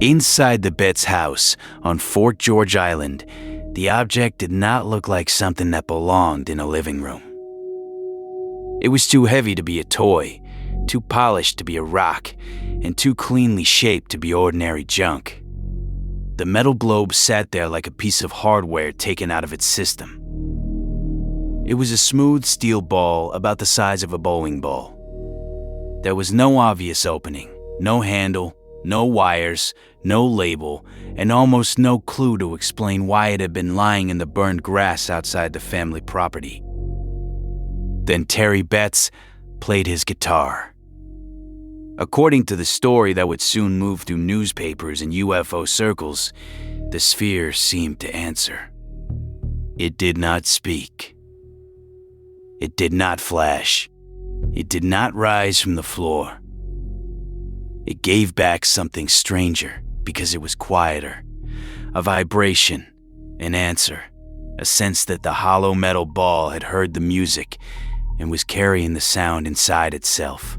Inside the Betz house on Fort George Island, the object did not look like something that belonged in a living room. It was too heavy to be a toy, too polished to be a rock, and too cleanly shaped to be ordinary junk. The metal globe sat there like a piece of hardware taken out of its system. It was a smooth steel ball about the size of a bowling ball. There was no obvious opening, no handle, no wires, no label, and almost no clue to explain why it had been lying in the burned grass outside the family property. Then Terry Betz played his guitar. According to the story that would soon move through newspapers and UFO circles, the sphere seemed to answer. It did not speak. It did not flash. It did not rise from the floor. It gave back something stranger because it was quieter. A vibration, an answer, a sense that the hollow metal ball had heard the music and was carrying the sound inside itself.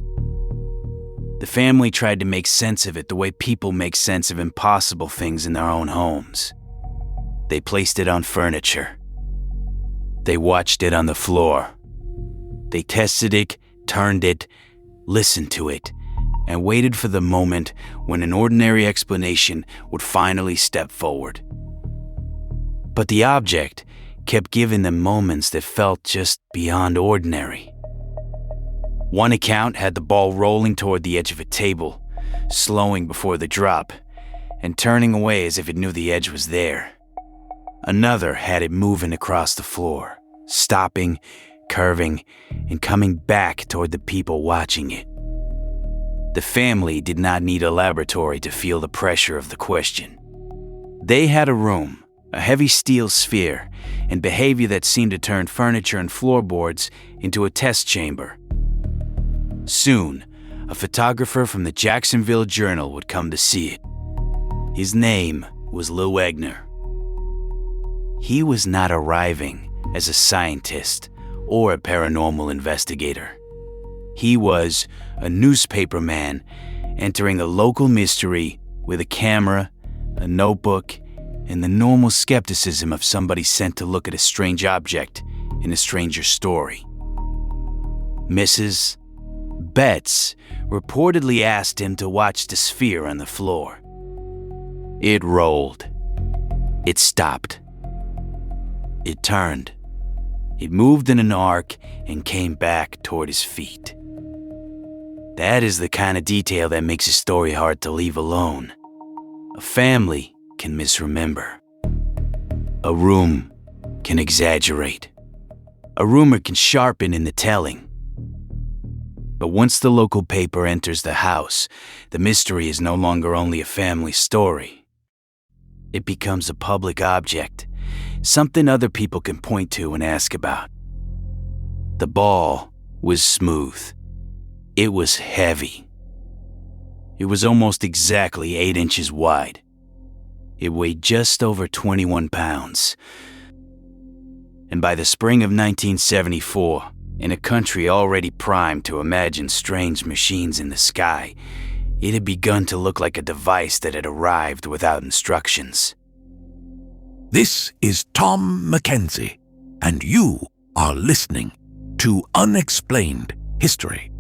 The family tried to make sense of it the way people make sense of impossible things in their own homes. They placed it on furniture. They watched it on the floor. They tested it, turned it, listened to it, and waited for the moment when an ordinary explanation would finally step forward. But the object kept giving them moments that felt just beyond ordinary. One account had the ball rolling toward the edge of a table, slowing before the drop, and turning away as if it knew the edge was there. Another had it moving across the floor, stopping, curving, and coming back toward the people watching it. The family did not need a laboratory to feel the pressure of the question. They had a room, a heavy steel sphere, and behavior that seemed to turn furniture and floorboards into a test chamber. Soon, a photographer from the Jacksonville Journal would come to see it. His name was Lou Egner. He was not arriving as a scientist or a paranormal investigator. He was a newspaperman entering the local mystery with a camera, a notebook, and the normal skepticism of somebody sent to look at a strange object in a stranger story. Mrs. Betz reportedly asked him to watch the sphere on the floor. It rolled. It stopped. It turned. It moved in an arc and came back toward his feet. That is the kind of detail that makes a story hard to leave alone. A family can misremember. A room can exaggerate. A rumor can sharpen in the telling. But once the local paper enters the house, the mystery is no longer only a family story. It becomes a public object, something other people can point to and ask about. The ball was smooth. It was heavy. It was almost exactly 8 inches wide. It weighed just over 21 pounds. And by the spring of 1974, in a country already primed to imagine strange machines in the sky, it had begun to look like a device that had arrived without instructions. This is Tom Mackenzie, and you are listening to Unexplained History.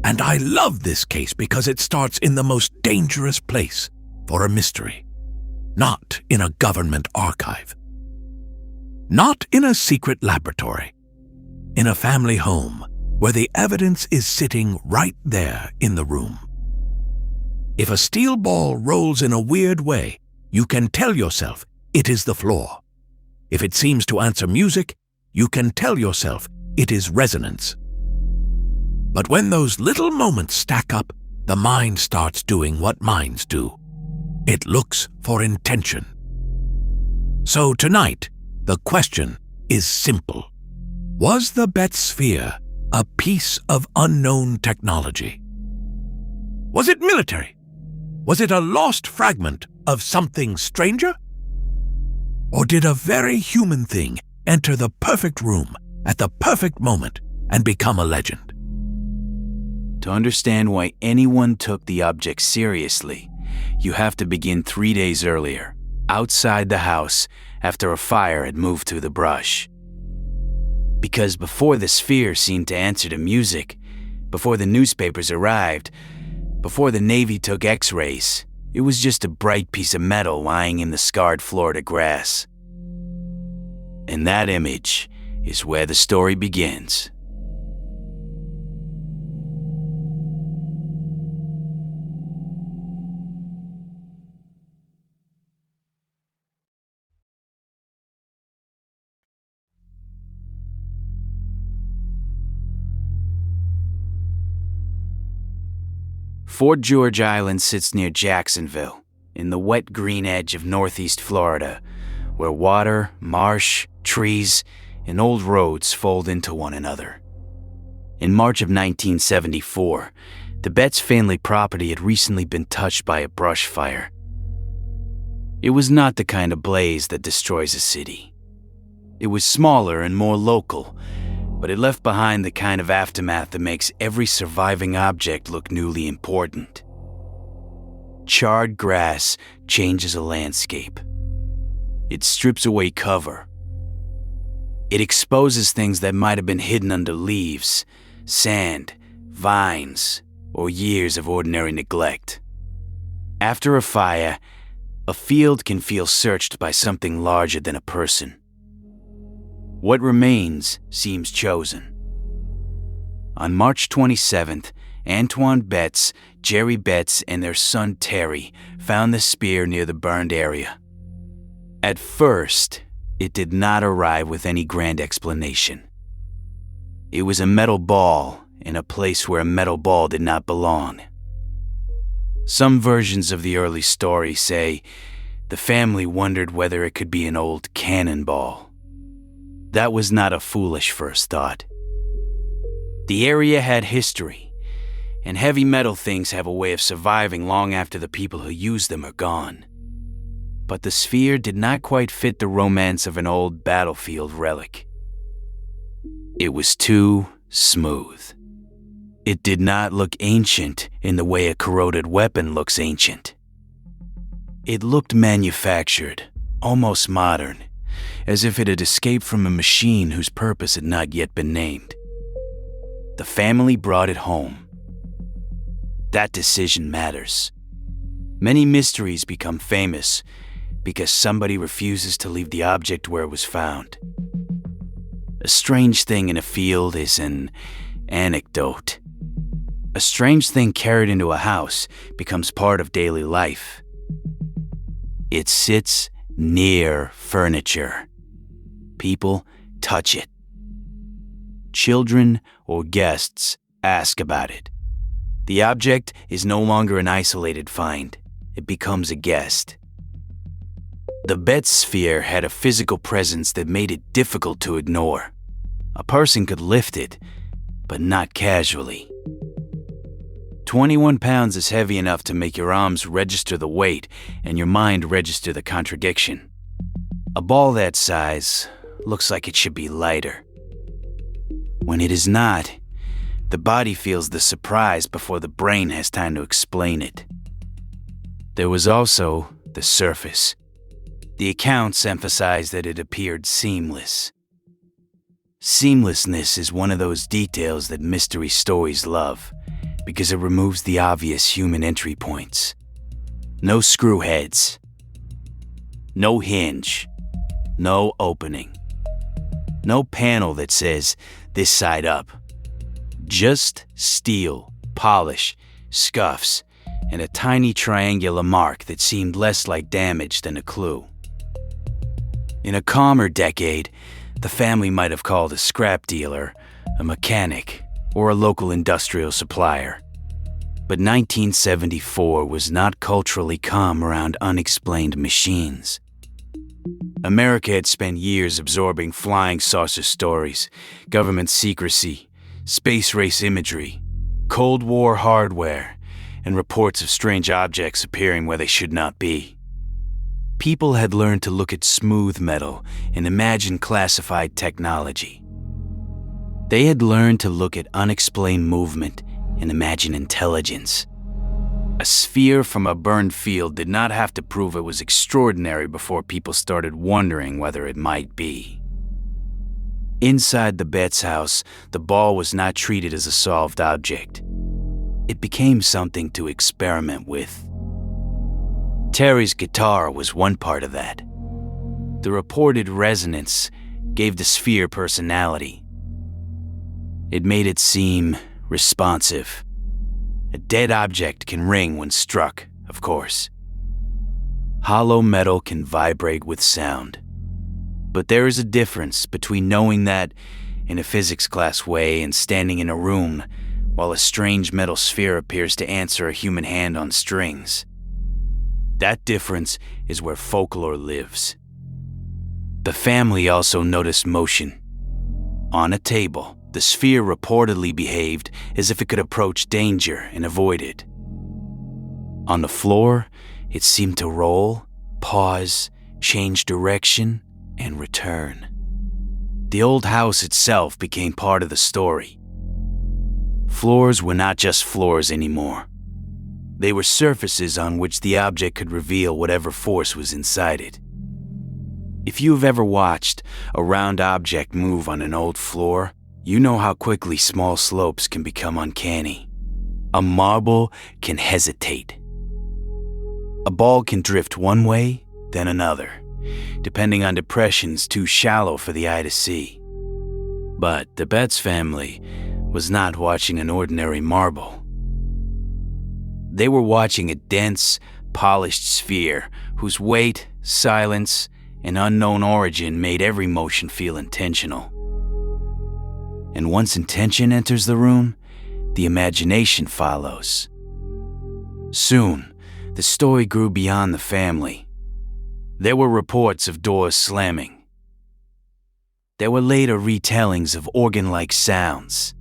And I love this case because it starts in the most dangerous place for a mystery. Not in a government archive. Not in a secret laboratory. In a family home where the evidence is sitting right there in the room. If a steel ball rolls in a weird way, you can tell yourself it is the floor. If it seems to answer music, you can tell yourself it is resonance. But when those little moments stack up, the mind starts doing what minds do. It looks for intention. So tonight, the question is simple. Was the Betz sphere a piece of unknown technology? Was it military? Was it a lost fragment of something stranger? Or did a very human thing enter the perfect room at the perfect moment and become a legend? To understand why anyone took the object seriously, you have to begin 3 days earlier, outside the house after a fire had moved through the brush. Because before the sphere seemed to answer to music, before the newspapers arrived, before the Navy took X-rays, it was just a bright piece of metal lying in the scarred Florida grass. And that image is where the story begins. Fort George Island sits near Jacksonville, in the wet green edge of northeast Florida, where water, marsh, trees, and old roads fold into one another. In March of 1974, the Betz family property had recently been touched by a brush fire. It was not the kind of blaze that destroys a city. It was smaller and more local, but it left behind the kind of aftermath that makes every surviving object look newly important. Charred grass changes a landscape. It strips away cover. It exposes things that might have been hidden under leaves, sand, vines, or years of ordinary neglect. After a fire, a field can feel searched by something larger than a person. What remains seems chosen. On March 27th, Antoine Betz, Jerry Betz, and their son Terry found the spear near the burned area. At first, it did not arrive with any grand explanation. It was a metal ball in a place where a metal ball did not belong. Some versions of the early story say the family wondered whether it could be an old cannonball. That was not a foolish first thought. The area had history, and heavy metal things have a way of surviving long after the people who use them are gone. But the sphere did not quite fit the romance of an old battlefield relic. It was too smooth. It did not look ancient in the way a corroded weapon looks ancient. It looked manufactured, almost modern, as if it had escaped from a machine whose purpose had not yet been named. The family brought it home. That decision matters. Many mysteries become famous because somebody refuses to leave the object where it was found. A strange thing in a field is an anecdote. A strange thing carried into a house becomes part of daily life. It sits near furniture. People touch it. Children or guests ask about it. The object is no longer an isolated find. It becomes a guest. The Betz sphere had a physical presence that made it difficult to ignore. A person could lift it, but not casually. 21 pounds is heavy enough to make your arms register the weight and your mind register the contradiction. A ball that size looks like it should be lighter. When it is not, the body feels the surprise before the brain has time to explain it. There was also the surface. The accounts emphasized that it appeared seamless. Seamlessness is one of those details that mystery stories love, because it removes the obvious human entry points. No screw heads. No hinge. No opening. No panel that says, "This side up." Just steel, polish, scuffs, and a tiny triangular mark that seemed less like damage than a clue. In a calmer decade, the family might have called a scrap dealer, a mechanic, or a local industrial supplier. But 1974 was not culturally calm around unexplained machines. America had spent years absorbing flying saucer stories, government secrecy, space race imagery, Cold War hardware, and reports of strange objects appearing where they should not be. People had learned to look at smooth metal and imagine classified technology. They had learned to look at unexplained movement and imagine intelligence. A sphere from a burned field did not have to prove it was extraordinary before people started wondering whether it might be. Inside the Betz house, the ball was not treated as a solved object. It became something to experiment with. Terry's guitar was one part of that. The reported resonance gave the sphere personality. It made it seem responsive. A dead object can ring when struck, of course. Hollow metal can vibrate with sound. But there is a difference between knowing that in a physics class way and standing in a room while a strange metal sphere appears to answer a human hand on strings. That difference is where folklore lives. The family also noticed motion. On a table, the sphere reportedly behaved as if it could approach danger and avoid it. On the floor, it seemed to roll, pause, change direction, and return. The old house itself became part of the story. Floors were not just floors anymore. They were surfaces on which the object could reveal whatever force was inside it. If you have ever watched a round object move on an old floor, you know how quickly small slopes can become uncanny. A marble can hesitate. A ball can drift one way, then another, depending on depressions too shallow for the eye to see. But the Betz family was not watching an ordinary marble. They were watching a dense, polished sphere whose weight, silence, and unknown origin made every motion feel intentional. And once intention enters the room, the imagination follows. Soon, the story grew beyond the family. There were reports of doors slamming. There were later retellings of organ-like sounds.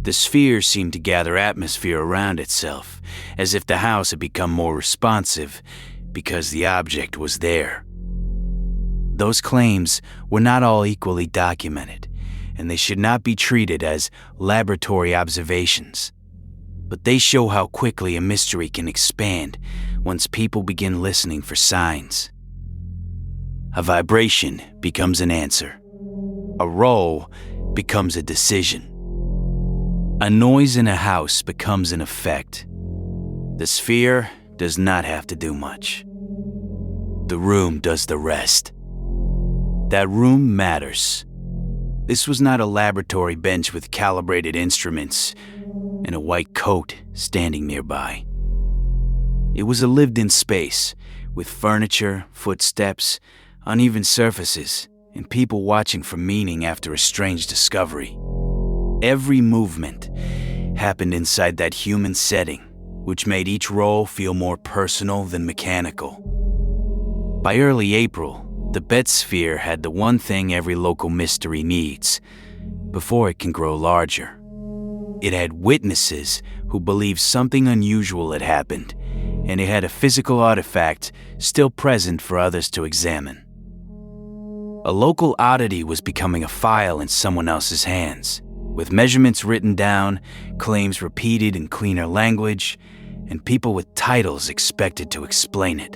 The sphere seemed to gather atmosphere around itself, as if the house had become more responsive because the object was there. Those claims were not all equally documented, and they should not be treated as laboratory observations. But they show how quickly a mystery can expand once people begin listening for signs. A vibration becomes an answer. A roll becomes a decision. A noise in a house becomes an effect. The sphere does not have to do much. The room does the rest. That room matters. This was not a laboratory bench with calibrated instruments and a white coat standing nearby. It was a lived-in space with furniture, footsteps, uneven surfaces, and people watching for meaning after a strange discovery. Every movement happened inside that human setting, which made each roll feel more personal than mechanical. By early April, the Betz sphere had the one thing every local mystery needs before it can grow larger. It had witnesses who believed something unusual had happened, and it had a physical artifact still present for others to examine. A local oddity was becoming a file in someone else's hands, with measurements written down, claims repeated in cleaner language, and people with titles expected to explain it.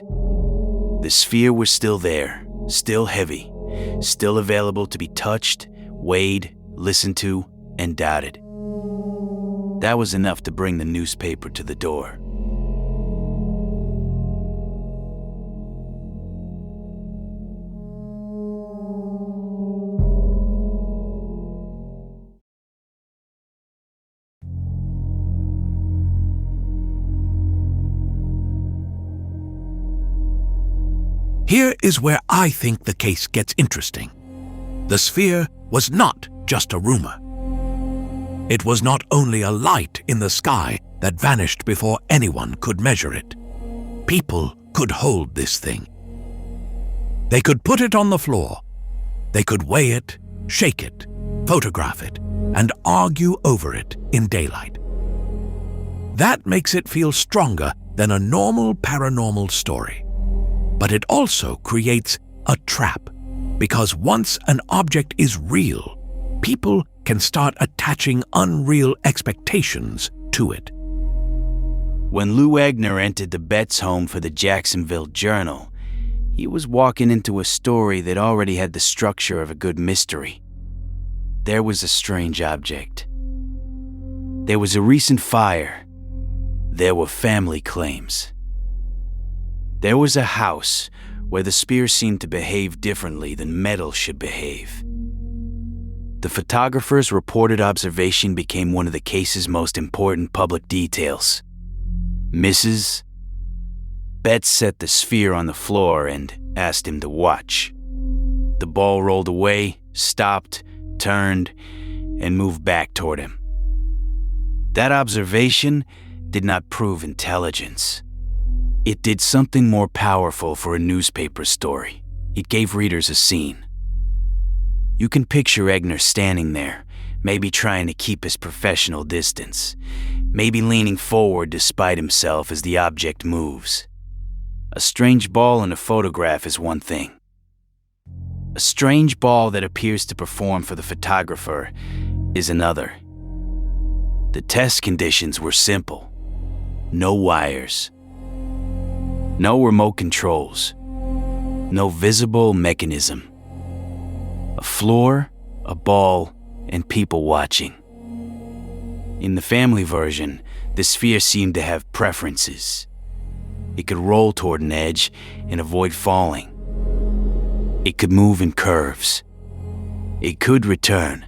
The sphere was still there, still heavy, still available to be touched, weighed, listened to, and doubted. That was enough to bring the newspaper to the door. Here is where I think the case gets interesting. The sphere was not just a rumor. It was not only a light in the sky that vanished before anyone could measure it. People could hold this thing. They could put it on the floor. They could weigh it, shake it, photograph it, and argue over it in daylight. That makes it feel stronger than a normal paranormal story. But it also creates a trap, because once an object is real, people can start attaching unreal expectations to it. When Lou Egner entered the Betz home for the Jacksonville Journal, he was walking into a story that already had the structure of a good mystery. There was a strange object. There was a recent fire. There were family claims. There was a house where the spear seemed to behave differently than metal should behave. The photographer's reported observation became one of the case's most important public details. Mrs. Betz set the sphere on the floor and asked him to watch. The ball rolled away, stopped, turned, and moved back toward him. That observation did not prove intelligence. It did something more powerful for a newspaper story. It gave readers a scene. You can picture Egner standing there, maybe trying to keep his professional distance, maybe leaning forward despite himself as the object moves. A strange ball in a photograph is one thing. A strange ball that appears to perform for the photographer is another. The test conditions were simple. No wires. No remote controls. No visible mechanism. A floor, a ball, and people watching. In the family version, the sphere seemed to have preferences. It could roll toward an edge and avoid falling. It could move in curves. It could return.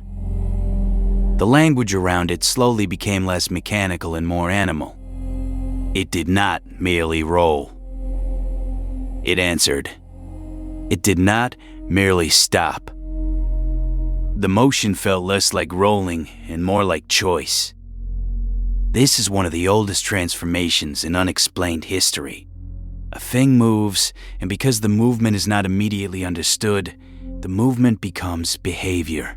The language around it slowly became less mechanical and more animal. It did not merely roll. It answered. It did not merely stop. The motion felt less like rolling and more like choice. This is one of the oldest transformations in unexplained history. A thing moves, and because the movement is not immediately understood, the movement becomes behavior.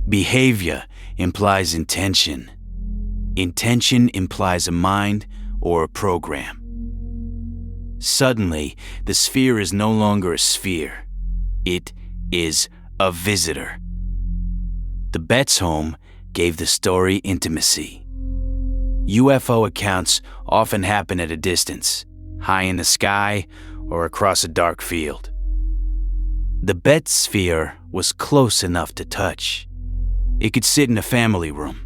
Behavior implies intention. Intention implies a mind or a program. Suddenly, the sphere is no longer a sphere. It is a visitor. The Betz home gave the story intimacy. UFO accounts often happen at a distance, high in the sky or across a dark field. The Betz sphere was close enough to touch. It could sit in a family room.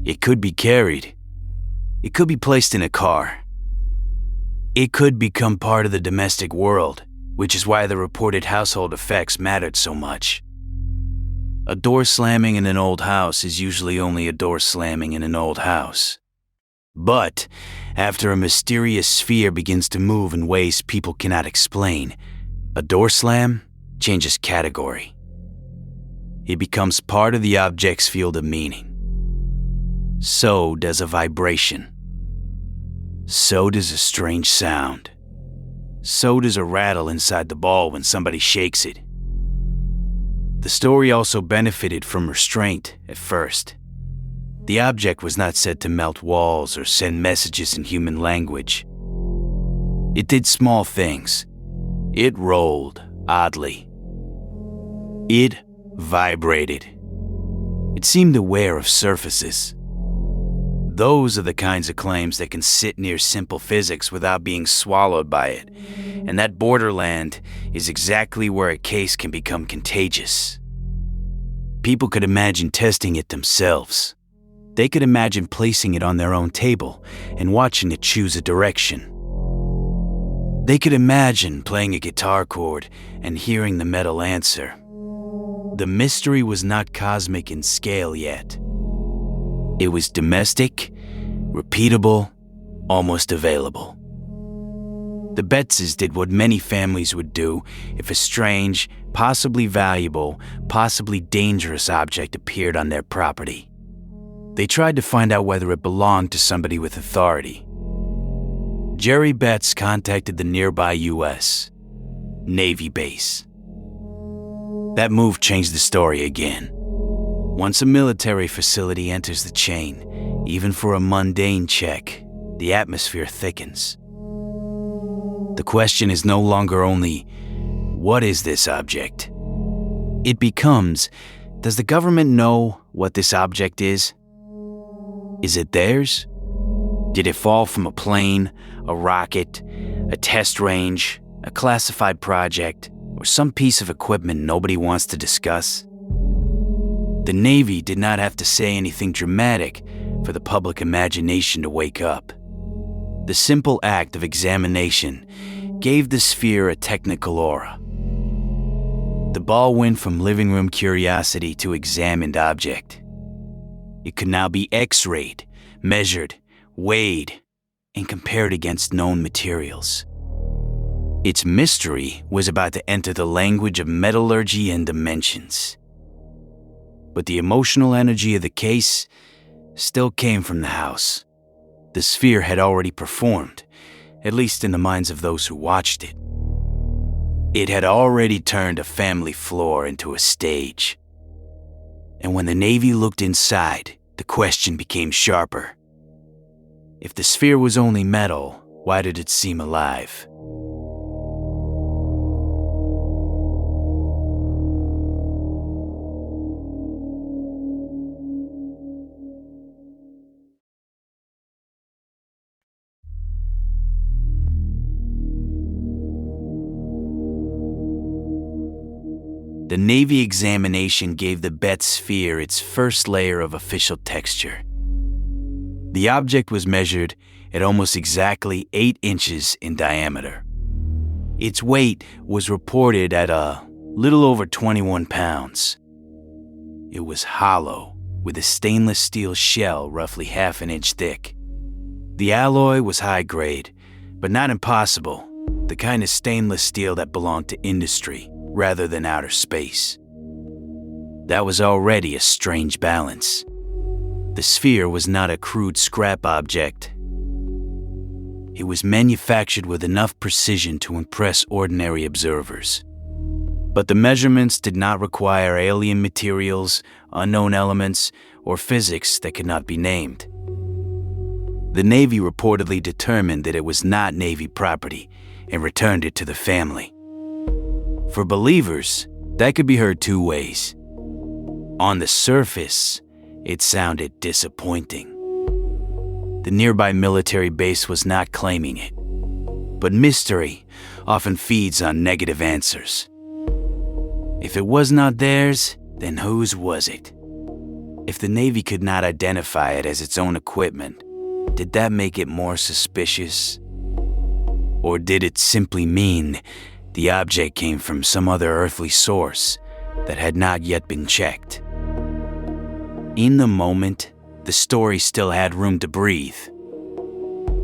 It could be carried. It could be placed in a car. It could become part of the domestic world, which is why the reported household effects mattered so much. A door slamming in an old house is usually only a door slamming in an old house. But after a mysterious sphere begins to move in ways people cannot explain, a door slam changes category. It becomes part of the object's field of meaning. So does a vibration. So does a strange sound. So does a rattle inside the ball when somebody shakes it. The story also benefited from restraint at first. The object was not said to melt walls or send messages in human language. It did small things. It rolled oddly. It vibrated. It seemed aware of surfaces. Those are the kinds of claims that can sit near simple physics without being swallowed by it, and that borderland is exactly where a case can become contagious. People could imagine testing it themselves. They could imagine placing it on their own table and watching it choose a direction. They could imagine playing a guitar chord and hearing the metal answer. The mystery was not cosmic in scale yet. It was domestic, repeatable, almost available. The Betzes did what many families would do if a strange, possibly valuable, possibly dangerous object appeared on their property. They tried to find out whether it belonged to somebody with authority. Jerry Betz contacted the nearby U.S. Navy base. That move changed the story again. Once a military facility enters the chain, even for a mundane check, the atmosphere thickens. The question is no longer only, what is this object? It becomes, does the government know what this object is? Is it theirs? Did it fall from a plane, a rocket, a test range, a classified project, or some piece of equipment nobody wants to discuss? The Navy did not have to say anything dramatic for the public imagination to wake up. The simple act of examination gave the sphere a technical aura. The ball went from living room curiosity to examined object. It could now be X-rayed, measured, weighed, and compared against known materials. Its mystery was about to enter the language of metallurgy and dimensions. But the emotional energy of the case still came from the house. The sphere had already performed, at least in the minds of those who watched it. It had already turned a family floor into a stage. And when the Navy looked inside, the question became sharper. If the sphere was only metal, why did it seem alive? The Navy examination gave the Betz sphere its first layer of official texture. The object was measured at almost exactly 8 inches in diameter. Its weight was reported at a little over 21 pounds. It was hollow, with a stainless steel shell roughly half an inch thick. The alloy was high grade, but not impossible, the kind of stainless steel that belonged to industry rather than outer space. That was already a strange balance. The sphere was not a crude scrap object. It was manufactured with enough precision to impress ordinary observers. But the measurements did not require alien materials, unknown elements, or physics that could not be named. The Navy reportedly determined that it was not Navy property and returned it to the family. For believers, that could be heard 2 ways. On the surface, it sounded disappointing. The nearby military base was not claiming it. But mystery often feeds on negative answers. If it was not theirs, then whose was it? If the Navy could not identify it as its own equipment, did that make it more suspicious? Or did it simply mean the object came from some other earthly source that had not yet been checked? In the moment, the story still had room to breathe.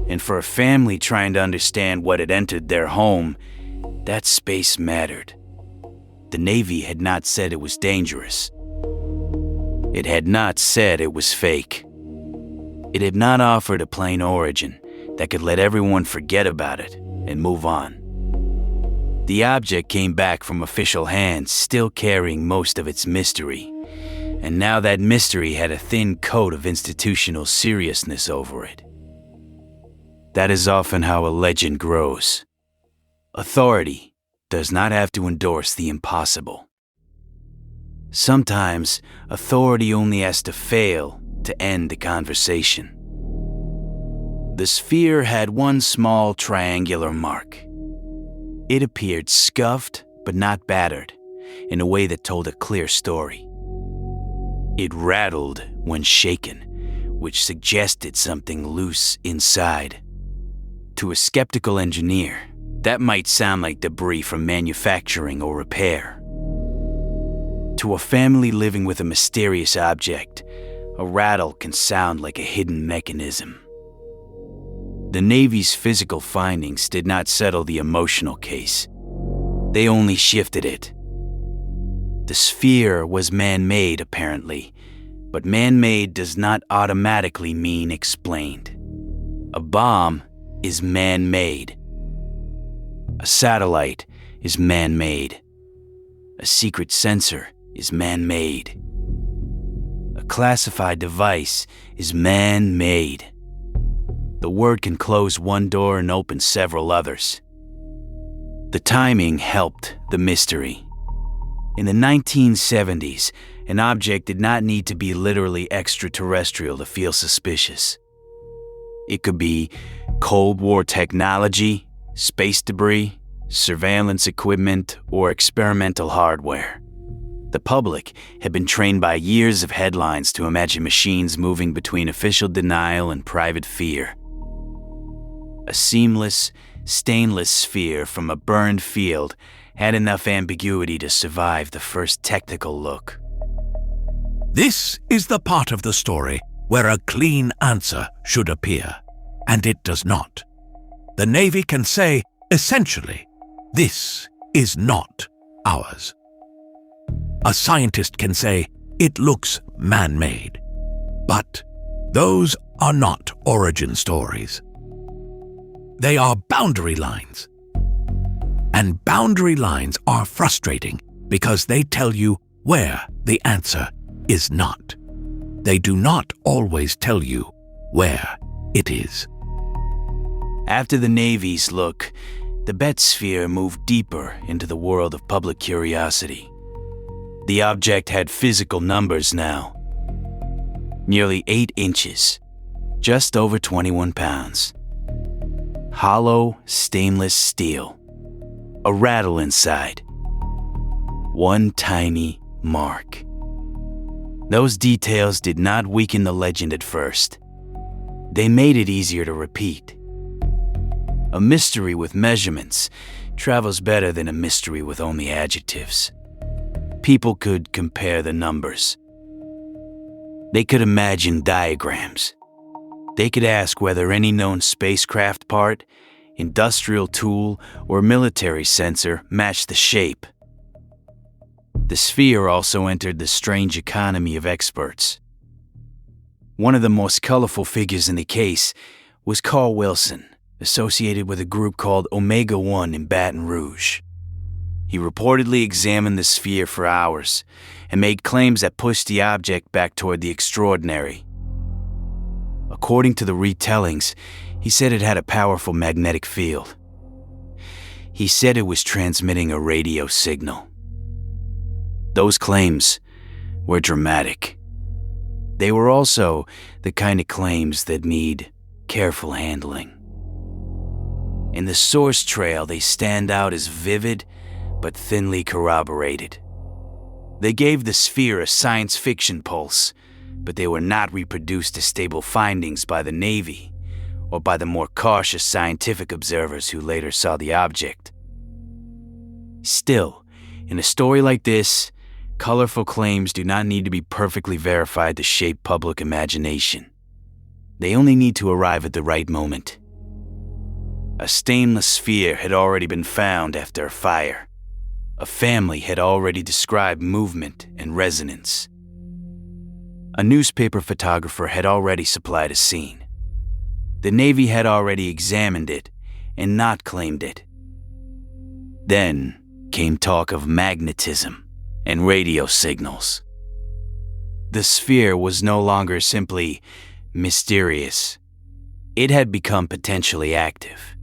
And for a family trying to understand what had entered their home, that space mattered. The Navy had not said it was dangerous. It had not said it was fake. It had not offered a plain origin that could let everyone forget about it and move on. The object came back from official hands, still carrying most of its mystery. And now that mystery had a thin coat of institutional seriousness over it. That is often how a legend grows. Authority does not have to endorse the impossible. Sometimes, authority only has to fail to end the conversation. The sphere had one small triangular mark. It appeared scuffed but not battered, in a way that told a clear story. It rattled when shaken, which suggested something loose inside. To a skeptical engineer, that might sound like debris from manufacturing or repair. To a family living with a mysterious object, a rattle can sound like a hidden mechanism. The Navy's physical findings did not settle the emotional case. They only shifted it. The sphere was man-made, apparently, but man-made does not automatically mean explained. A bomb is man-made. A satellite is man-made. A secret sensor is man-made. A classified device is man-made. The word can close one door and open several others. The timing helped the mystery. In the 1970s, an object did not need to be literally extraterrestrial to feel suspicious. It could be Cold War technology, space debris, surveillance equipment, or experimental hardware. The public had been trained by years of headlines to imagine machines moving between official denial and private fear. A seamless, stainless sphere from a burned field had enough ambiguity to survive the first technical look. This is the part of the story where a clean answer should appear, and it does not. The Navy can say, essentially, this is not ours. A scientist can say, it looks man-made. But those are not origin stories. They are boundary lines. And boundary lines are frustrating because they tell you where the answer is not. They do not always tell you where it is. After the Navy's look, the Betz sphere moved deeper into the world of public curiosity. The object had physical numbers now. Nearly 8 inches, just over 21 pounds. Hollow stainless steel. A rattle inside. One tiny mark. Those details did not weaken the legend at first. They made it easier to repeat. A mystery with measurements travels better than a mystery with only adjectives. People could compare the numbers. They could imagine diagrams. They could ask whether any known spacecraft part, industrial tool, or military sensor matched the shape. The sphere also entered the strange economy of experts. One of the most colorful figures in the case was Carl Wilson, associated with a group called Omega 1 in Baton Rouge. He reportedly examined the sphere for hours and made claims that pushed the object back toward the extraordinary. According to the retellings, he said it had a powerful magnetic field. He said it was transmitting a radio signal. Those claims were dramatic. They were also the kind of claims that need careful handling. In the source trail, they stand out as vivid but thinly corroborated. They gave the sphere a science fiction pulse, but they were not reproduced as stable findings by the Navy or by the more cautious scientific observers who later saw the object. Still, in a story like this, colorful claims do not need to be perfectly verified to shape public imagination. They only need to arrive at the right moment. A stainless sphere had already been found after a fire. A family had already described movement and resonance. A newspaper photographer had already supplied a scene. The Navy had already examined it and not claimed it. Then came talk of magnetism and radio signals. The sphere was no longer simply mysterious. It had become potentially active.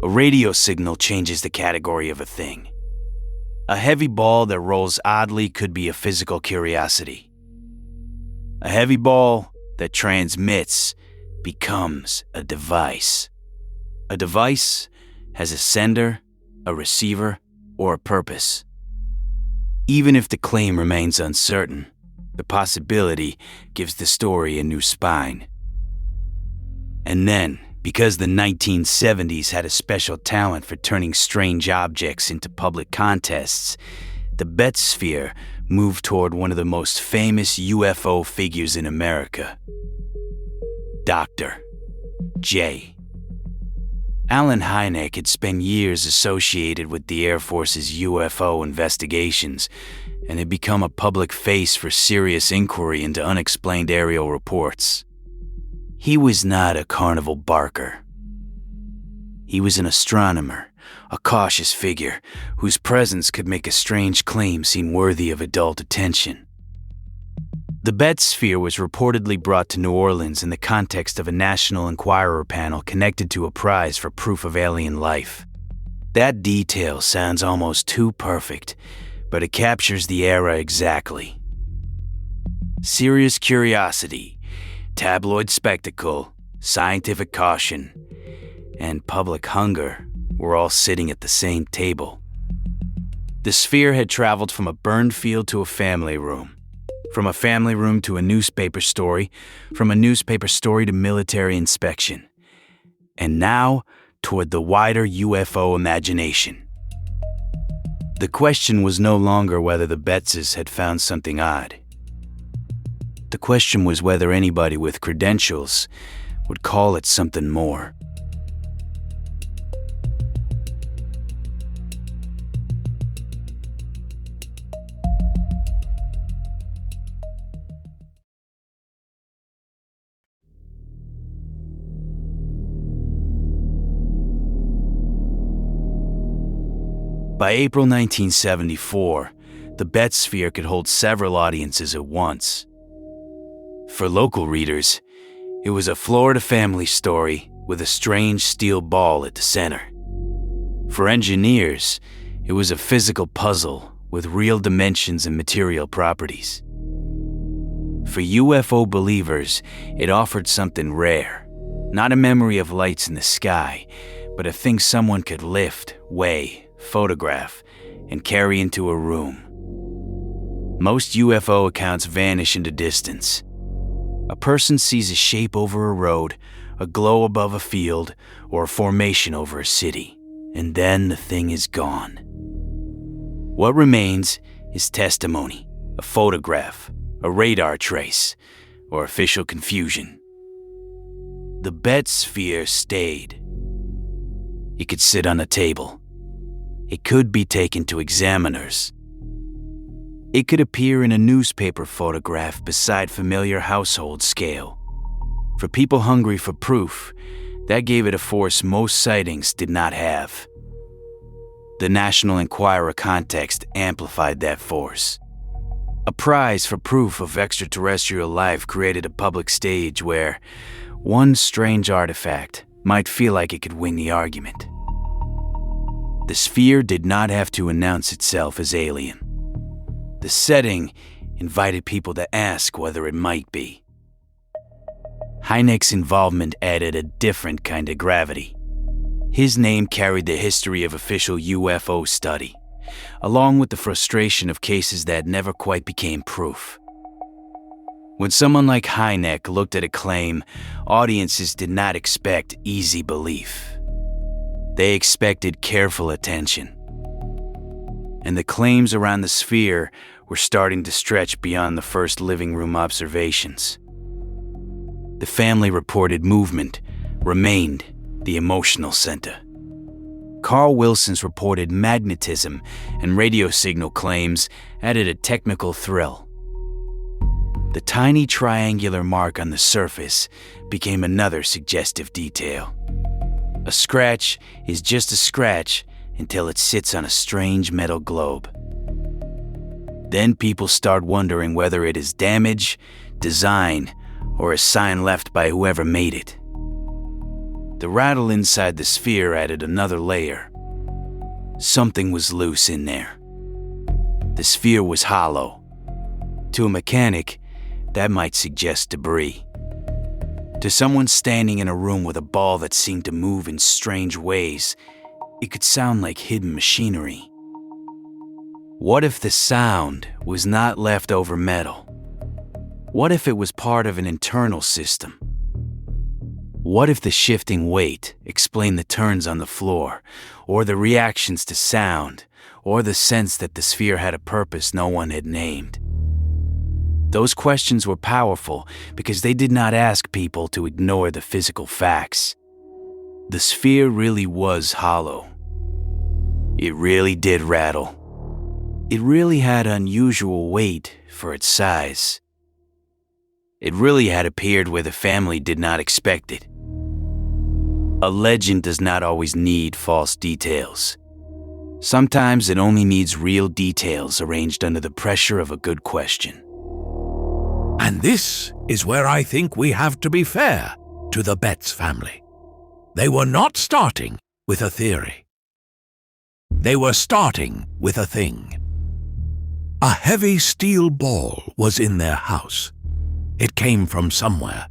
A radio signal changes the category of a thing. A heavy ball that rolls oddly could be a physical curiosity. A heavy ball that transmits becomes a device. A device has a sender, a receiver, or a purpose. Even if the claim remains uncertain, the possibility gives the story a new spine. And then, because the 1970s had a special talent for turning strange objects into public contests, the Betz sphere moved toward one of the most famous UFO figures in America, Dr. J. Allen Hynek had spent years associated with the Air Force's UFO investigations and had become a public face for serious inquiry into unexplained aerial reports. He was not a carnival barker. He was an astronomer, a cautious figure whose presence could make a strange claim seem worthy of adult attention. The Betz sphere was reportedly brought to New Orleans in the context of a National Enquirer panel connected to a prize for proof of alien life. That detail sounds almost too perfect, but it captures the era exactly. Serious curiosity, tabloid spectacle, scientific caution, and public hunger were all sitting at the same table. The sphere had traveled from a burned field to a family room, from a family room to a newspaper story, from a newspaper story to military inspection, and now toward the wider UFO imagination. The question was no longer whether the Betzes had found something odd. The question was whether anybody with credentials would call it something more. By April 1974, the Betz sphere could hold several audiences at once. For local readers, it was a Florida family story with a strange steel ball at the center. For engineers, it was a physical puzzle with real dimensions and material properties. For UFO believers, it offered something rare, not a memory of lights in the sky, but a thing someone could lift, weigh, photograph, and carry into a room. Most UFO accounts vanish into distance. A person sees a shape over a road, a glow above a field, or a formation over a city, and then the thing is gone. What remains is testimony, a photograph, a radar trace, or official confusion. The Betz sphere stayed. It could sit on a table. It could be taken to examiners. It could appear in a newspaper photograph beside familiar household scale. For people hungry for proof, that gave it a force most sightings did not have. The National Enquirer context amplified that force. A prize for proof of extraterrestrial life created a public stage where one strange artifact might feel like it could win the argument. The sphere did not have to announce itself as alien. The setting invited people to ask whether it might be. Hynek's involvement added a different kind of gravity. His name carried the history of official UFO study, along with the frustration of cases that never quite became proof. When someone like Hynek looked at a claim, audiences did not expect easy belief. They expected careful attention. And the claims around the sphere were starting to stretch beyond the first living room observations. The family reported movement remained the emotional center. Carl Wilson's reported magnetism and radio signal claims added a technical thrill. The tiny triangular mark on the surface became another suggestive detail. A scratch is just a scratch until it sits on a strange metal globe. Then people start wondering whether it is damage, design, or a sign left by whoever made it. The rattle inside the sphere added another layer. Something was loose in there. The sphere was hollow. To a mechanic, that might suggest debris. To someone standing in a room with a ball that seemed to move in strange ways, it could sound like hidden machinery. What if the sound was not leftover metal? What if it was part of an internal system? What if the shifting weight explained the turns on the floor, or the reactions to sound, or the sense that the sphere had a purpose no one had named? Those questions were powerful because they did not ask people to ignore the physical facts. The sphere really was hollow. It really did rattle. It really had unusual weight for its size. It really had appeared where the family did not expect it. A legend does not always need false details. Sometimes it only needs real details arranged under the pressure of a good question. And this is where I think we have to be fair to the Betz family. They were not starting with a theory. They were starting with a thing. A heavy steel ball was in their house. It came from somewhere.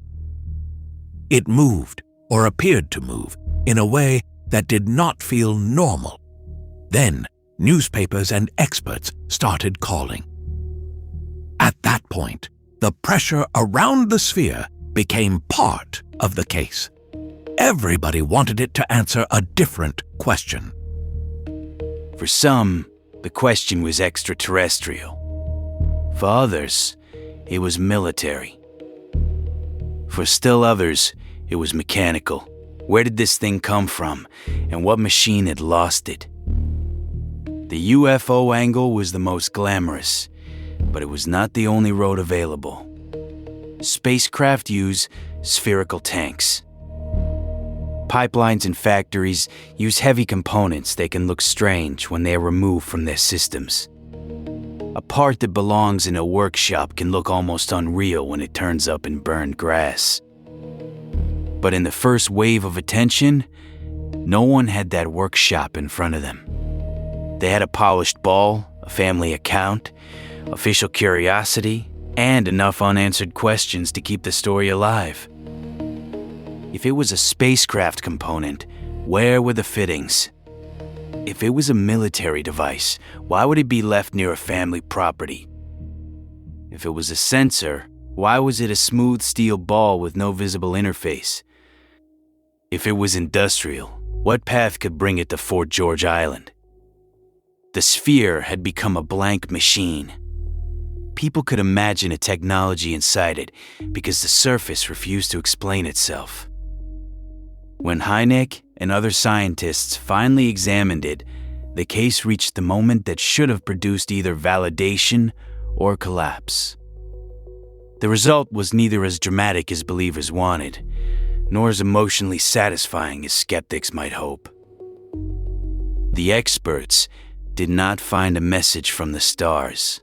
It moved, or appeared to move, in a way that did not feel normal. Then, newspapers and experts started calling. At that point, the pressure around the sphere became part of the case. Everybody wanted it to answer a different question. For some, the question was extraterrestrial. For others, it was military. For still others, it was mechanical. Where did this thing come from, and what machine had lost it? The UFO angle was the most glamorous, but it was not the only road available. Spacecraft use spherical tanks. Pipelines and factories use heavy components that can look strange when they are removed from their systems. A part that belongs in a workshop can look almost unreal when it turns up in burned grass. But in the first wave of attention, no one had that workshop in front of them. They had a polished ball, a family account, official curiosity, and enough unanswered questions to keep the story alive. If it was a spacecraft component, where were the fittings? If it was a military device, why would it be left near a family property? If it was a sensor, why was it a smooth steel ball with no visible interface? If it was industrial, what path could bring it to Fort George Island? The sphere had become a blank machine. People could imagine a technology inside it because the surface refused to explain itself. When Hynek and other scientists finally examined it, the case reached the moment that should have produced either validation or collapse. The result was neither as dramatic as believers wanted, nor as emotionally satisfying as skeptics might hope. The experts did not find a message from the stars.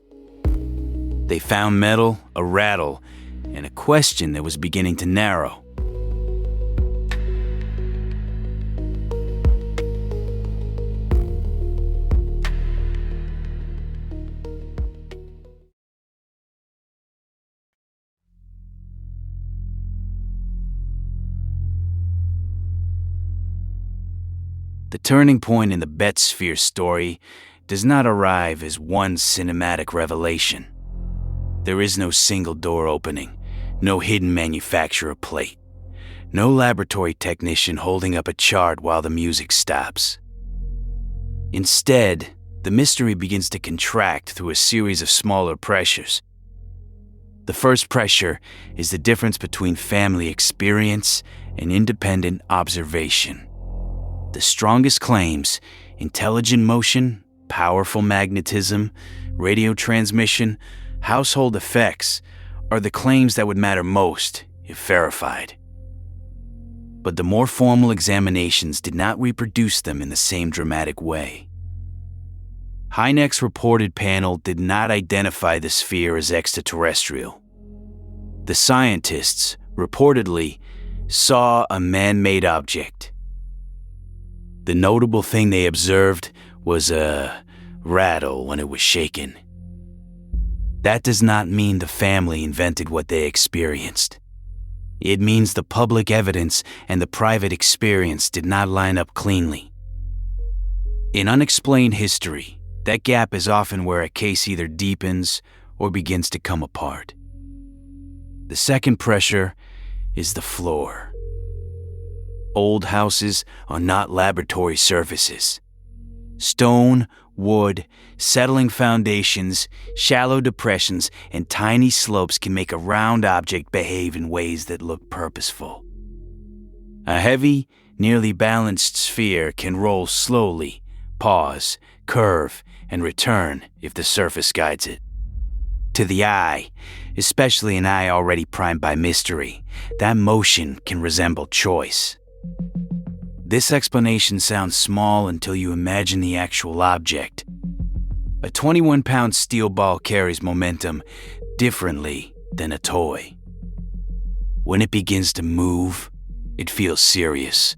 They found metal, a rattle, and a question that was beginning to narrow. The turning point in the Betz sphere story does not arrive as one cinematic revelation. There is no single door opening, no hidden manufacturer plate, no laboratory technician holding up a chart while the music stops. Instead, the mystery begins to contract through a series of smaller pressures. The first pressure is the difference between family experience and independent observation. The strongest claims, intelligent motion, powerful magnetism, radio transmission, household effects, are the claims that would matter most if verified. But the more formal examinations did not reproduce them in the same dramatic way. Hynek's reported panel did not identify the sphere as extraterrestrial. The scientists, reportedly, saw a man-made object. The notable thing they observed was a rattle when it was shaken. That does not mean the family invented what they experienced. It means the public evidence and the private experience did not line up cleanly. In unexplained history, that gap is often where a case either deepens or begins to come apart. The second pressure is the floor. Old houses are not laboratory surfaces. Stone, wood, settling foundations, shallow depressions, and tiny slopes can make a round object behave in ways that look purposeful. A heavy, nearly balanced sphere can roll slowly, pause, curve, and return if the surface guides it. To the eye, especially an eye already primed by mystery, that motion can resemble choice. This explanation sounds small until you imagine the actual object. A 21-pound steel ball carries momentum differently than a toy. When it begins to move, it feels serious.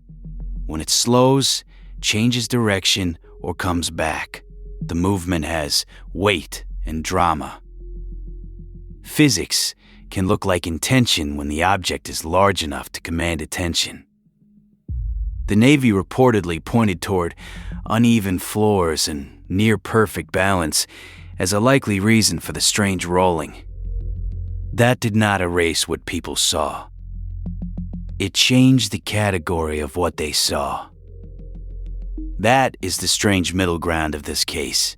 When it slows, changes direction, or comes back, the movement has weight and drama. Physics can look like intention when the object is large enough to command attention. The Navy reportedly pointed toward uneven floors and near-perfect balance as a likely reason for the strange rolling. That did not erase what people saw. It changed the category of what they saw. That is the strange middle ground of this case.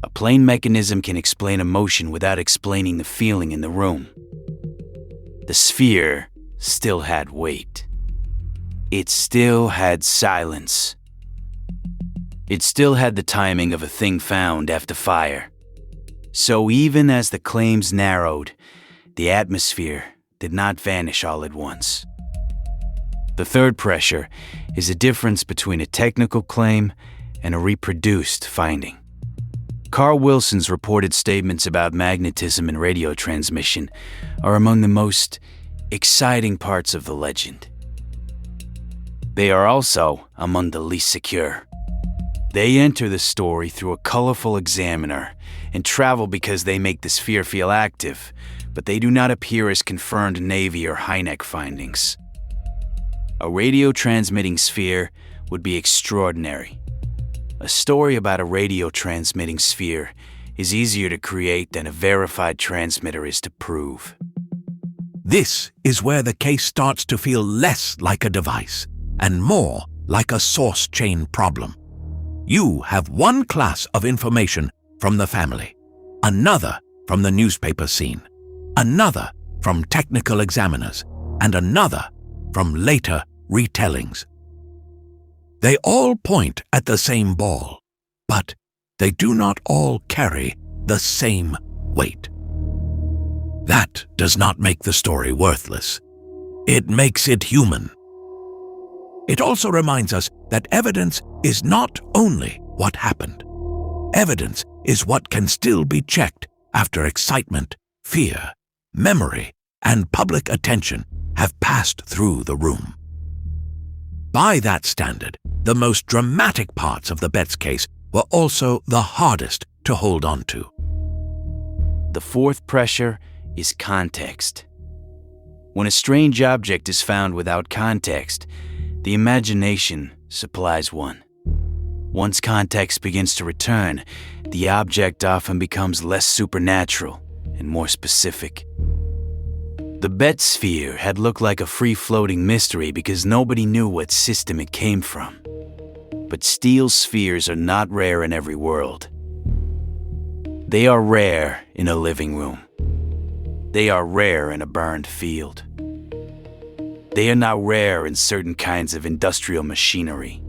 A plain mechanism can explain emotion without explaining the feeling in the room. The sphere still had weight. It still had silence. It still had the timing of a thing found after fire. So even as the claims narrowed, the atmosphere did not vanish all at once. The third pressure is a difference between a technical claim and a reproduced finding. Carl Wilson's reported statements about magnetism and radio transmission are among the most exciting parts of the legend. They are also among the least secure. They enter the story through a colorful examiner and travel because they make the sphere feel active, but they do not appear as confirmed Navy or Hynek findings. A radio-transmitting sphere would be extraordinary. A story about a radio-transmitting sphere is easier to create than a verified transmitter is to prove. This is where the case starts to feel less like a device and more like a source chain problem. You have one class of information from the family, another from the newspaper scene, another from technical examiners, and another from later retellings. They all point at the same ball, but they do not all carry the same weight. That does not make the story worthless. It makes it human. It also reminds us that evidence is not only what happened. Evidence is what can still be checked after excitement, fear, memory, and public attention have passed through the room. By that standard, the most dramatic parts of the Betz case were also the hardest to hold on to. The fourth pressure is context. When a strange object is found without context, the imagination supplies one. Once context begins to return, the object often becomes less supernatural and more specific. The Betz sphere had looked like a free-floating mystery because nobody knew what system it came from. But steel spheres are not rare in every world. They are rare in a living room. They are rare in a burned field. They are not rare in certain kinds of industrial machinery.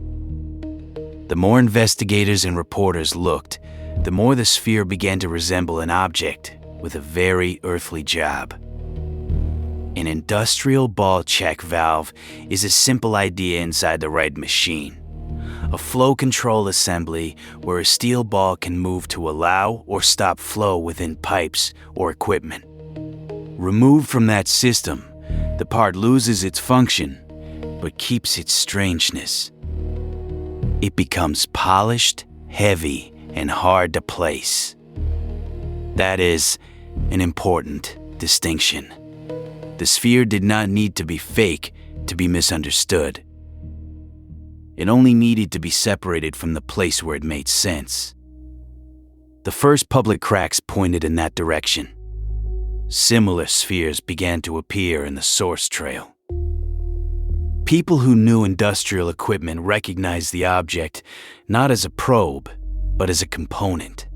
The more investigators and reporters looked, the more the sphere began to resemble an object with a very earthly job. An industrial ball check valve is a simple idea inside the right machine. A flow control assembly where a steel ball can move to allow or stop flow within pipes or equipment. Removed from that system, the part loses its function, but keeps its strangeness. It becomes polished, heavy, and hard to place. That is an important distinction. The sphere did not need to be fake to be misunderstood. It only needed to be separated from the place where it made sense. The first public cracks pointed in that direction. Similar spheres began to appear in the source trail. People who knew industrial equipment recognized the object not as a probe, but as a component.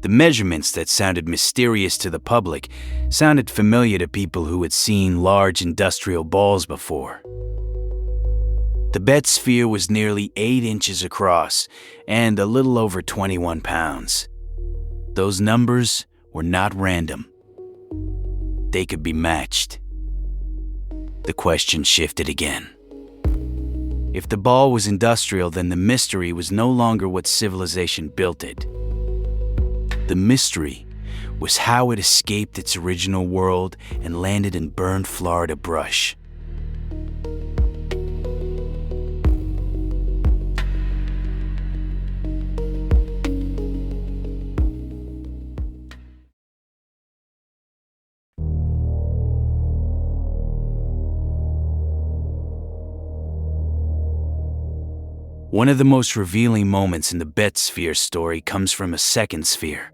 The measurements that sounded mysterious to the public sounded familiar to people who had seen large industrial balls before. The Betz sphere was nearly 8 inches across and a little over 21 pounds. Those numbers were not random. They could be matched. The question shifted again. If the ball was industrial, then the mystery was no longer what civilization built it. The mystery was how it escaped its original world and landed in burned Florida brush. One of the most revealing moments in the Betz sphere story comes from a second sphere.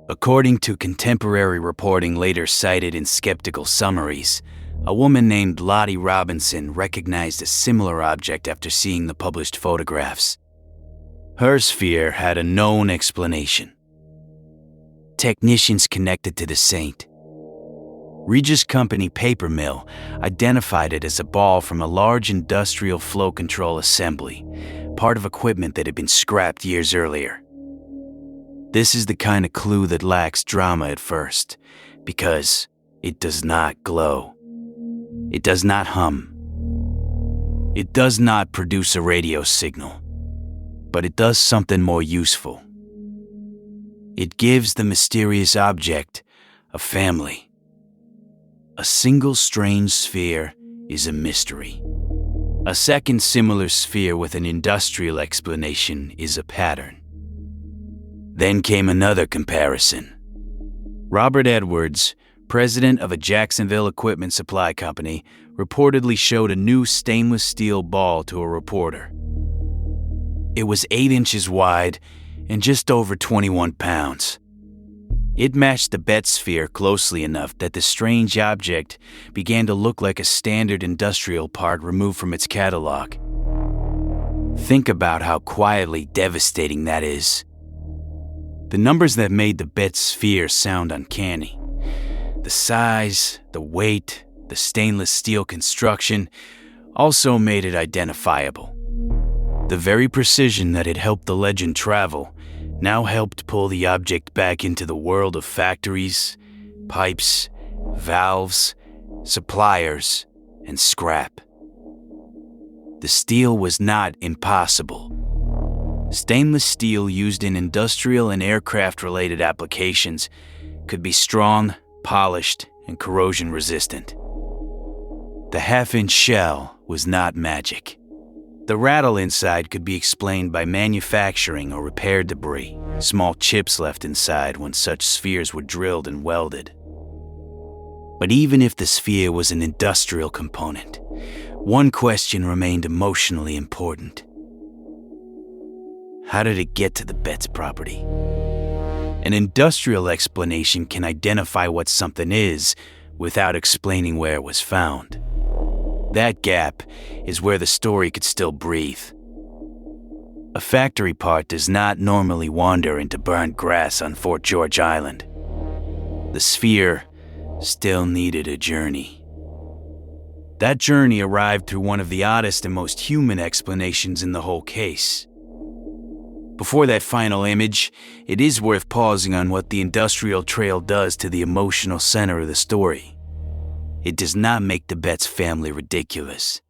According to contemporary reporting later cited in skeptical summaries, a woman named Lottie Robinson recognized a similar object after seeing the published photographs. Her sphere had a known explanation. Technicians connected to the saint. Regis Company paper mill identified it as a ball from a large industrial flow control assembly, part of equipment that had been scrapped years earlier. This is the kind of clue that lacks drama at first, because it does not glow. It does not hum. It does not produce a radio signal, but it does something more useful. It gives the mysterious object a family. A single strange sphere is a mystery. A second similar sphere with an industrial explanation is a pattern. Then came another comparison. Robert Edwards, president of a Jacksonville equipment supply company, reportedly showed a new stainless steel ball to a reporter. It was 8 inches wide and just over 21 pounds. It matched the Betz sphere closely enough that the strange object began to look like a standard industrial part removed from its catalog. Think about how quietly devastating that is. The numbers that made the Betz sphere sound uncanny. The size, the weight, the stainless steel construction also made it identifiable. The very precision that had helped the legend travel now helped pull the object back into the world of factories, pipes, valves, suppliers, and scrap. The steel was not impossible. Stainless steel used in industrial and aircraft-related applications could be strong, polished, and corrosion-resistant. The half-inch shell was not magic. The rattle inside could be explained by manufacturing or repair debris, small chips left inside when such spheres were drilled and welded. But even if the sphere was an industrial component, one question remained emotionally important. How did it get to the Betz property? An industrial explanation can identify what something is without explaining where it was found. That gap is where the story could still breathe. A factory part does not normally wander into burnt grass on Fort George Island. The sphere still needed a journey. That journey arrived through one of the oddest and most human explanations in the whole case. Before that final image, it is worth pausing on what the industrial trail does to the emotional center of the story. It does not make the Betz family ridiculous.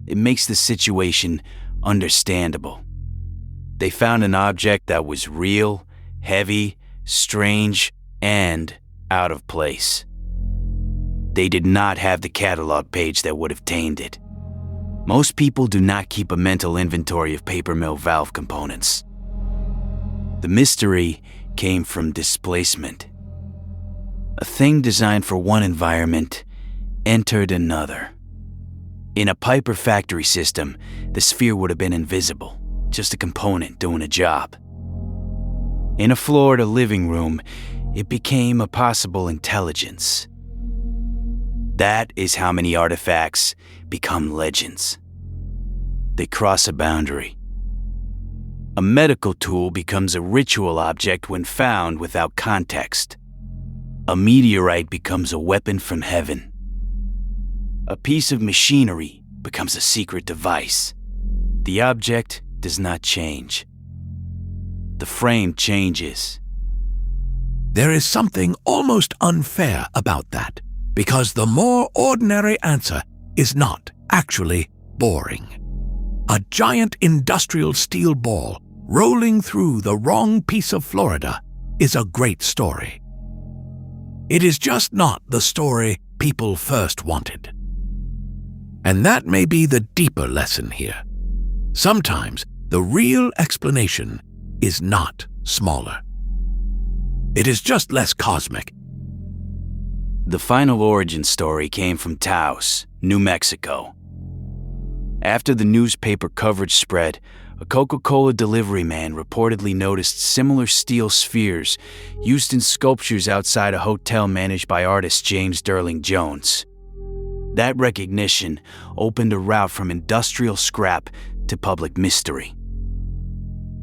It makes the situation understandable. They found an object that was real, heavy, strange, and out of place. They did not have the catalog page that would have tamed it. Most people do not keep a mental inventory of paper mill valve components. The mystery came from displacement. A thing designed for one environment entered another. In a pipe or factory system, the sphere would have been invisible, just a component doing a job. In a Florida living room, it became a possible intelligence. That is how many artifacts become legends. They cross a boundary. A medical tool becomes a ritual object when found without context. A meteorite becomes a weapon from heaven. A piece of machinery becomes a secret device. The object does not change. The frame changes. There is something almost unfair about that, because the more ordinary answer is not actually boring. A giant industrial steel ball rolling through the wrong piece of Florida is a great story. It is just not the story people first wanted. And that may be the deeper lesson here. Sometimes the real explanation is not smaller. It is just less cosmic. The final origin story came from Taos, New Mexico. After the newspaper coverage spread, a Coca-Cola delivery man reportedly noticed similar steel spheres used in sculptures outside a hotel managed by artist James Sterling Jones. That recognition opened a route from industrial scrap to public mystery.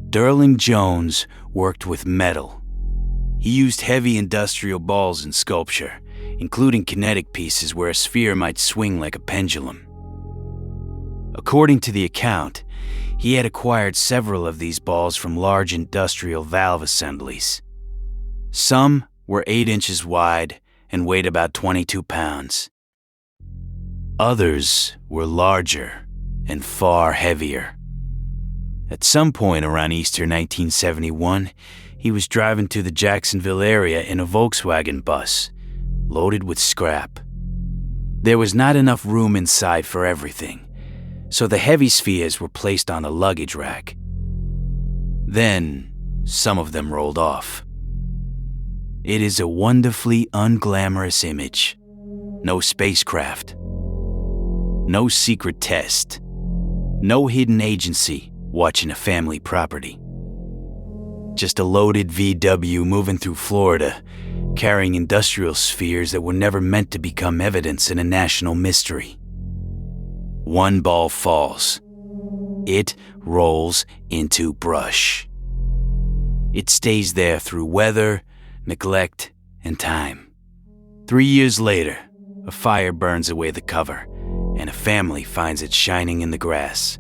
Sterling Jones worked with metal. He used heavy industrial balls in sculpture, including kinetic pieces where a sphere might swing like a pendulum. According to the account, he had acquired several of these balls from large industrial valve assemblies. Some were 8 inches wide and weighed about 22 pounds. Others were larger and far heavier. At some point around Easter 1971, he was driving to the Jacksonville area in a Volkswagen bus, loaded with scrap. There was not enough room inside for everything, so the heavy spheres were placed on a luggage rack. Then, some of them rolled off. It is a wonderfully unglamorous image. No spacecraft. No secret test. No hidden agency watching a family property. Just a loaded VW moving through Florida, carrying industrial spheres that were never meant to become evidence in a national mystery. One ball falls. It rolls into brush. It stays there through weather, neglect, and time. 3 years later, a fire burns away the cover, and a family finds it shining in the grass.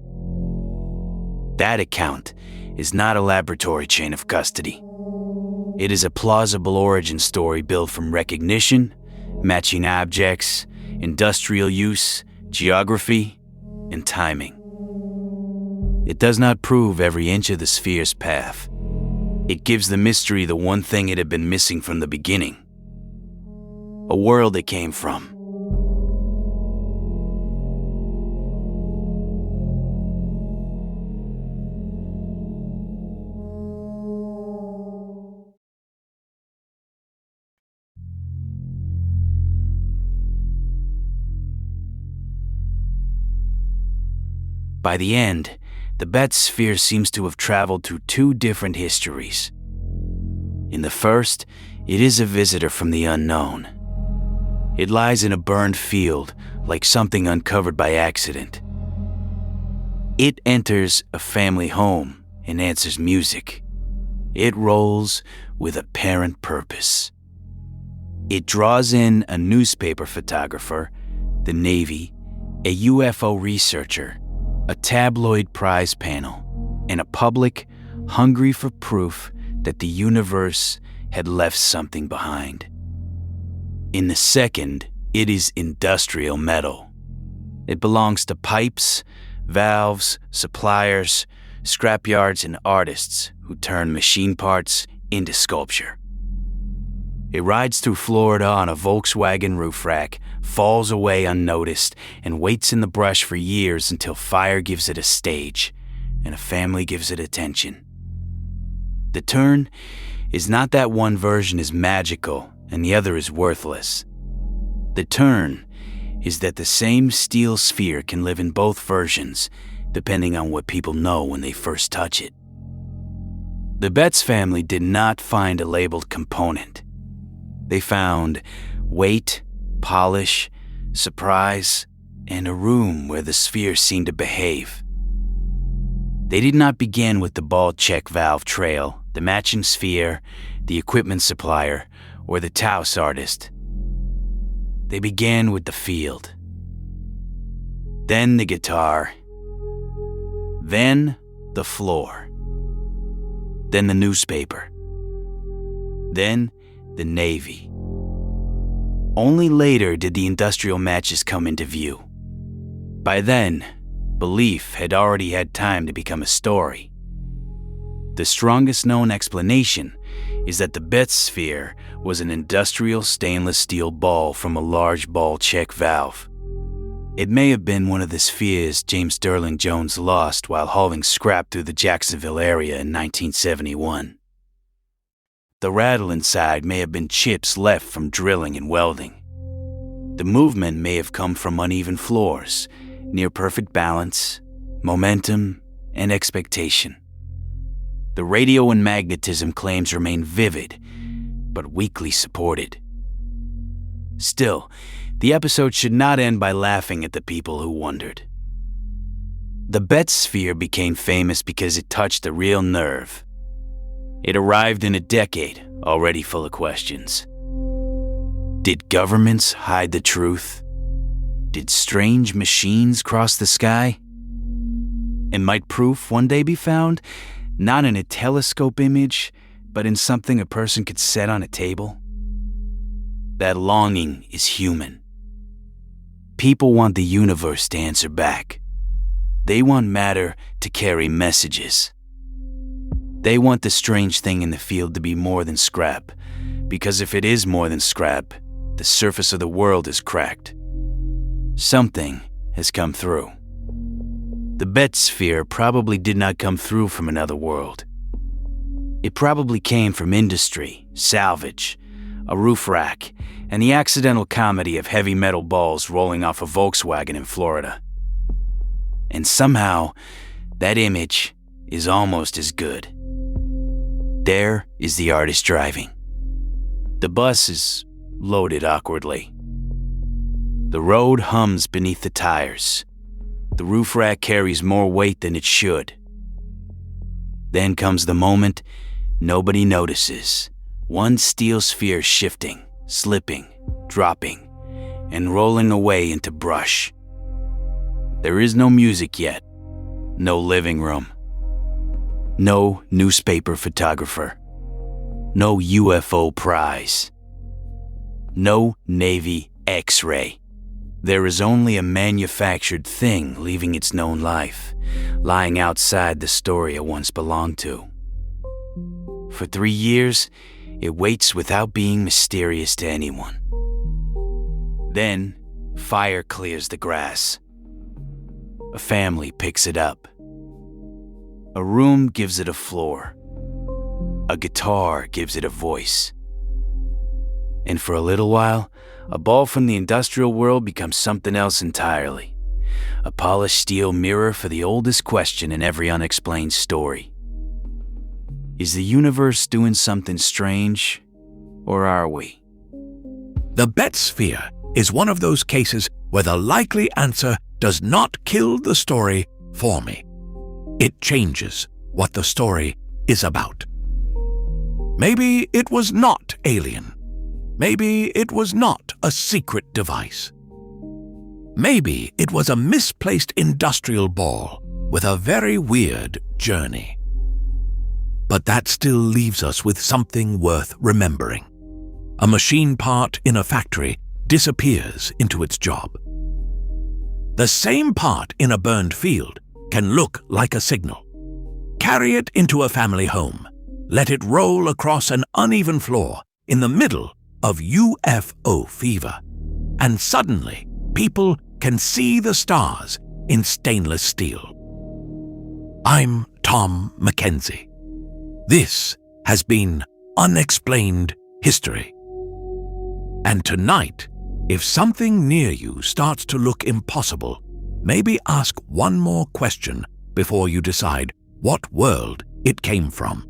That account is not a laboratory chain of custody. It is a plausible origin story built from recognition, matching objects, industrial use, geography, and timing. It does not prove every inch of the sphere's path. It gives the mystery the one thing it had been missing from the beginning: a world it came from. By the end, the Betz sphere seems to have traveled through 2 different histories. In the first, it is a visitor from the unknown. It lies in a burned field, like something uncovered by accident. It enters a family home and answers music. It rolls with apparent purpose. It draws in a newspaper photographer, the Navy, a UFO researcher, a tabloid prize panel, and a public hungry for proof that the universe had left something behind. In the second, it is industrial metal. It belongs to pipes, valves, suppliers, scrapyards, and artists who turn machine parts into sculpture. It rides through Florida on a Volkswagen roof rack, falls away unnoticed, and waits in the brush for years until fire gives it a stage and a family gives it attention. The turn is not that one version is magical and the other is worthless. The turn is that the same steel sphere can live in both versions, depending on what people know when they first touch it. The Betz family did not find a labeled component. They found weight, polish, surprise, and a room where the sphere seemed to behave. They did not begin with the ball check valve trail, the matching sphere, the equipment supplier, or the Taos artist. They began with the field. Then the guitar. Then the floor. Then the newspaper. Then the Navy. Only later did the industrial matches come into view. By then, belief had already had time to become a story. The strongest known explanation is that the Betz sphere was an industrial stainless steel ball from a large ball check valve. It may have been one of the spheres James Sterling Jones lost while hauling scrap through the Jacksonville area in 1971. The rattle inside may have been chips left from drilling and welding. The movement may have come from uneven floors, near perfect balance, momentum, and expectation. The radio and magnetism claims remain vivid, but weakly supported. Still, the episode should not end by laughing at the people who wondered. The Betz sphere became famous because it touched a real nerve. It arrived in a decade already full of questions. Did governments hide the truth? Did strange machines cross the sky? And might proof one day be found, not in a telescope image, but in something a person could set on a table? That longing is human. People want the universe to answer back. They want matter to carry messages. They want the strange thing in the field to be more than scrap, because if it is more than scrap, the surface of the world is cracked. Something has come through. The Betz sphere probably did not come through from another world. It probably came from industry, salvage, a roof rack, and the accidental comedy of heavy metal balls rolling off a Volkswagen in Florida. And somehow, that image is almost as good. There is the artist driving. The bus is loaded awkwardly. The road hums beneath the tires. The roof rack carries more weight than it should. Then comes the moment nobody notices. One steel sphere shifting, slipping, dropping, and rolling away into brush. There is no music yet, no living room, no newspaper photographer, no UFO prize, no Navy X-ray. There is only a manufactured thing leaving its known life, lying outside the story it once belonged to. For 3 years, it waits without being mysterious to anyone. Then, fire clears the grass. A family picks it up. A room gives it a floor. A guitar gives it a voice. And for a little while, a ball from the industrial world becomes something else entirely. A polished steel mirror for the oldest question in every unexplained story. Is the universe doing something strange, or are we? The Betz sphere is one of those cases where the likely answer does not kill the story for me. It changes what the story is about. Maybe it was not alien. Maybe it was not a secret device. Maybe it was a misplaced industrial ball with a very weird journey. But that still leaves us with something worth remembering. A machine part in a factory disappears into its job. The same part in a burned field can look like a signal. Carry it into a family home. Let it roll across an uneven floor in the middle of UFO fever. And suddenly, people can see the stars in stainless steel. I'm Tom Mackenzie. This has been Unexplained History. And tonight, if something near you starts to look impossible, maybe ask one more question before you decide what world it came from.